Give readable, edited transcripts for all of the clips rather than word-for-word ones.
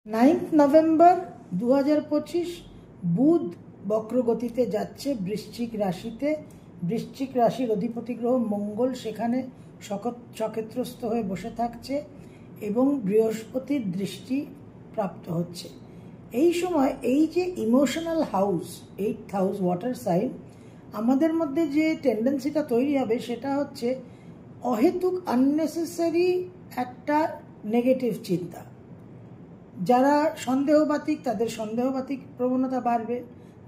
9 November 2025 বুধ বক্রগতিতে যাচ্ছে বৃশ্চিক রাশিতে। বৃশ্চিক রাশির অধিপতি গ্রহ মঙ্গল সেখানে সক্ষেত্রস্থ হয়ে বসে থাকছে এবং বৃহস্পতির দৃষ্টি প্রাপ্ত হচ্ছে। এই সময় এই যে emotional house, 8th house water sign, আমাদের মধ্যে যে টেন্ডেন্সিটা তৈরি হবে সেটা হচ্ছে অহেতুক আননেসেসারি একটা নেগেটিভ চিন্তা। যারা সন্দেহবাতিক তাদের সন্দেহবাতিক প্রবণতা বাড়বে,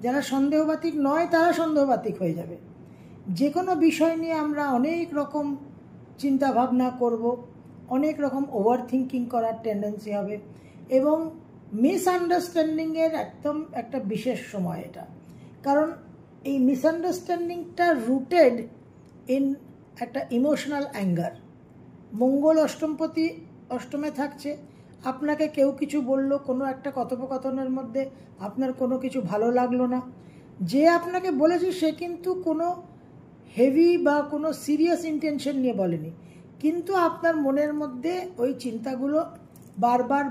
যারা সন্দেহবাতিক নয় তারা সন্দেহবাতিক হয়ে যাবে। যে কোনো বিষয় নিয়ে আমরা অনেক রকম চিন্তা ভাবনা করব, অনেক রকম ওভার থিঙ্কিং করার টেন্ডেন্সি হবে এবং মিসআন্ডারস্ট্যান্ডিংয়ের একদম একটা বিশেষ সময় এটা। কারণ এই মিসআন্ডারস্ট্যান্ডিংটা রুটেড ইন একটা ইমোশনাল অ্যাঙ্গার। মঙ্গল অষ্টমপতি অষ্টমে থাকছে, আপনাকে কেউ কিছু বলল, কোনো একটা কথোপকথনের মধ্যে আপনার কোনো কিছু ভালো লাগলো না, যে আপনাকে বলেছে সে কিন্তু কোনো হেভি বা কোনো সিরিয়াস ইন্টেনশন নিয়ে বলেনি, কিন্তু আপনার মনের মধ্যে ওই চিন্তাগুলো বারবার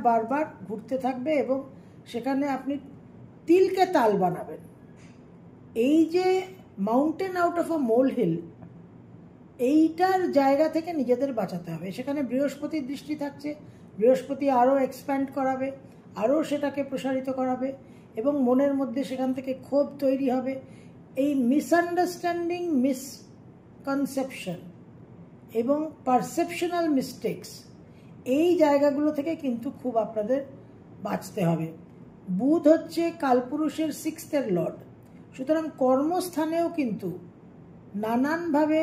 ঘুরতে থাকবে এবং সেখানে আপনি তিলকে তাল বানাবেন। এই যে mountain out of a mole hill, এইটার জায়গা থেকে নিজেদের বাঁচাতে হবে। সেখানে বৃহস্পতির দৃষ্টি থাকছে, বৃহস্পতি আরও এক্সপ্যান্ড করাবে, আরও সেটাকে প্রসারিত করাবে এবং মনের মধ্যে সেখান থেকে ক্ষোভ তৈরি হবে। এই মিসআন্ডারস্ট্যান্ডিং, মিসকনসেপশন এবং পারসেপশনাল মিস্টেকস, এই জায়গাগুলো থেকে কিন্তু খুব আপনাদের বাঁচতে হবে। বুধ হচ্ছে কালপুরুষের 6th লর্ড, সুতরাং কর্মস্থানেও কিন্তু নানানভাবে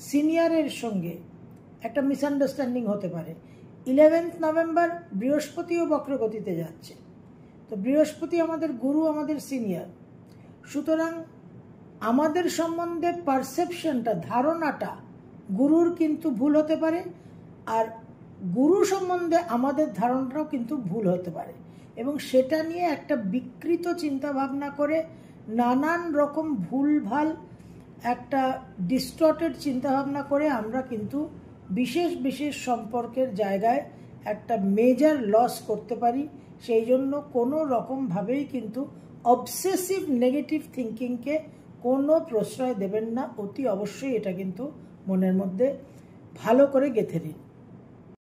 সিনিয়রের সঙ্গে একটা মিসআন্ডারস্ট্যান্ডিং হতে পারে। 11th নভেম্বর বৃহস্পতিও বক্রগতিতে যাচ্ছে, তো বৃহস্পতি আমাদের গুরু, আমাদের সিনিয়র, সুতরাং আমাদের সম্বন্ধে পারসেপশনটা, ধারণাটা গুরুর কিন্তু ভুল হতে পারে, আর গুরু সম্বন্ধে আমাদের ধারণাটাও কিন্তু ভুল হতে পারে এবং সেটা নিয়ে একটা বিকৃত চিন্তাভাবনা করে নানান রকম ভুলভাল একটা ডিস্টর্টেড চিন্তাভাবনা করে আমরা কিন্তু বিশেষ সম্পর্কের জায়গায় একটা মেজর লস করতে পারি। সেই জন্য কোনো রকমভাবেই কিন্তু অবসেসিভ নেগেটিভ থিঙ্কিংকে কোনো প্রশ্রয় দেবেন না। অতি অবশ্যই এটা কিন্তু মনের মধ্যে ভালো করে গেঁথে নিন।